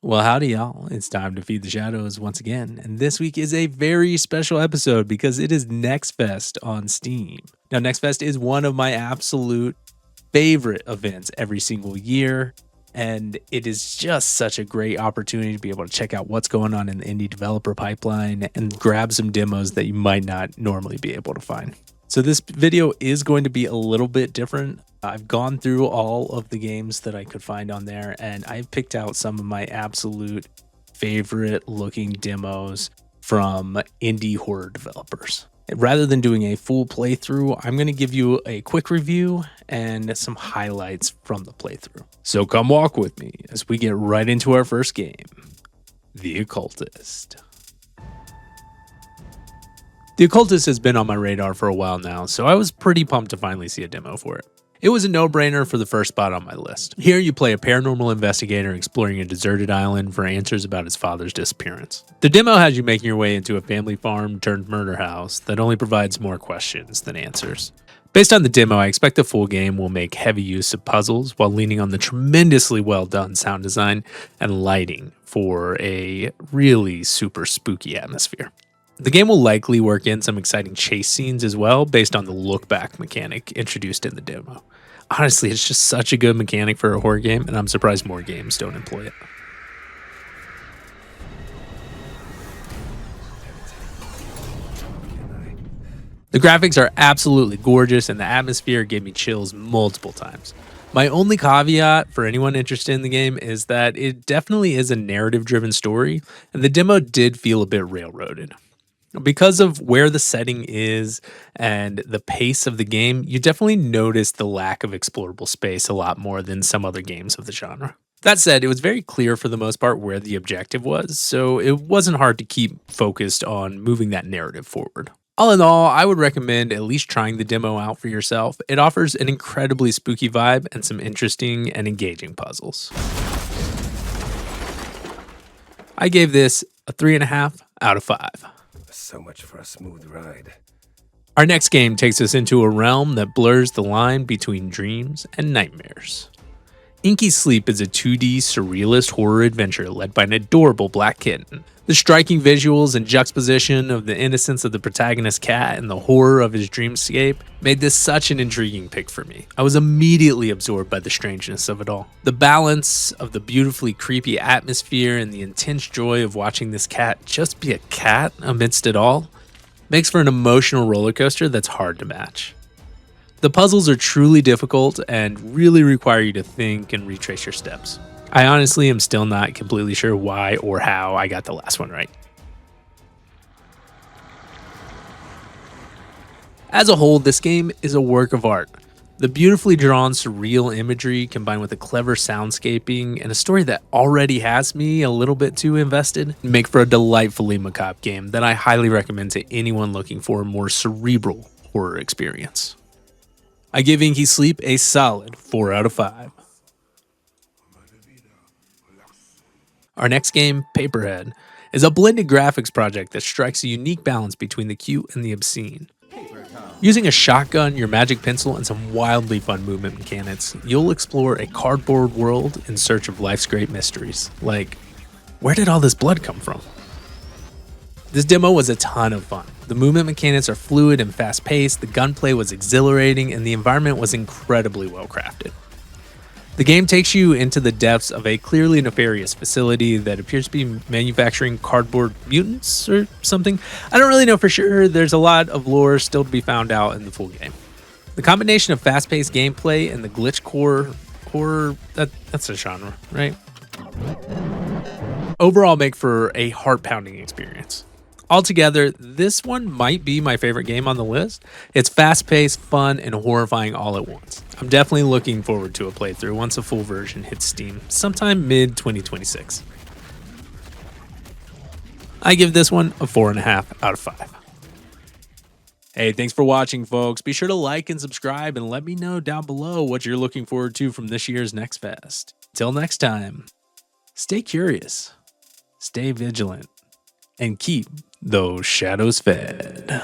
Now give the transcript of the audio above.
Well, howdy, y'all. It's time to feed the shadows once again. And this week is a very special episode because it is Next Fest on Steam. Now, Next Fest is one of my absolute favorite events every single year. And it is just such a great opportunity to be able to check out what's going on in the indie developer pipeline and grab some demos that you might not normally be able to find. So this video is going to be a little bit different. I've gone through all of the games that I could find on there, and I've picked out some of my absolute favorite looking demos from indie horror developers. Rather than doing a full playthrough, I'm going to give you a quick review and some highlights from the playthrough. So come walk with me as we get right into our first game, The Occultist. The Occultist has been on my radar for a while now, so I was pretty pumped to finally see a demo for it. It was a no-brainer for the first spot on my list. Here you play a paranormal investigator exploring a deserted island for answers about his father's disappearance. The demo has you making your way into a family farm turned murder house that only provides more questions than answers. Based on the demo, I expect the full game will make heavy use of puzzles while leaning on the tremendously well done sound design and lighting for a really super spooky atmosphere. The game will likely work in some exciting chase scenes as well, based on the look-back mechanic introduced in the demo. Honestly, it's just such a good mechanic for a horror game, and I'm surprised more games don't employ it. The graphics are absolutely gorgeous, and the atmosphere gave me chills multiple times. My only caveat for anyone interested in the game is that it definitely is a narrative-driven story, and the demo did feel a bit railroaded. Because of where the setting is and the pace of the game, you definitely notice the lack of explorable space a lot more than some other games of the genre. That said, it was very clear for the most part where the objective was, so it wasn't hard to keep focused on moving that narrative forward. All in all, I would recommend at least trying the demo out for yourself. It offers an incredibly spooky vibe and some interesting and engaging puzzles. I gave this a 3.5 out of 5. So much for a smooth ride. Our next game takes us into a realm that blurs the line between dreams and nightmares. Inky Sleep is a 2D surrealist horror adventure led by an adorable black kitten. The striking visuals and juxtaposition of the innocence of the protagonist's cat and the horror of his dreamscape made this such an intriguing pick for me. I was immediately absorbed by the strangeness of it all. The balance of the beautifully creepy atmosphere and the intense joy of watching this cat just be a cat amidst it all makes for an emotional roller coaster that's hard to match. The puzzles are truly difficult and really require you to think and retrace your steps. I honestly am still not completely sure why or how I got the last one right. As a whole, this game is a work of art. The beautifully drawn surreal imagery combined with a clever soundscaping and a story that already has me a little bit too invested make for a delightfully macabre game that I highly recommend to anyone looking for a more cerebral horror experience. I give Inky Sleep a solid 4 out of 5. Our next game, Paperhead, is a blended graphics project that strikes a unique balance between the cute and the obscene. Using a shotgun, your magic pencil, and some wildly fun movement mechanics, you'll explore a cardboard world in search of life's great mysteries, like, where did all this blood come from? This demo was a ton of fun. The movement mechanics are fluid and fast-paced, the gunplay was exhilarating, and the environment was incredibly well crafted. The game takes you into the depths of a clearly nefarious facility that appears to be manufacturing cardboard mutants or something. I don't really know for sure. There's a lot of lore still to be found out in the full game. The combination of fast-paced gameplay and the glitch-core horror, that's a genre, right? Overall make for a heart-pounding experience. Altogether, this one might be my favorite game on the list. It's fast-paced, fun, and horrifying all at once. I'm definitely looking forward to a playthrough once a full version hits Steam, sometime mid-2026. I give this one a 4.5 out of 5. Hey, thanks for watching, folks. Be sure to like and subscribe and let me know down below what you're looking forward to from this year's Next Fest. Till next time, stay curious, stay vigilant, and keep those shadows fed.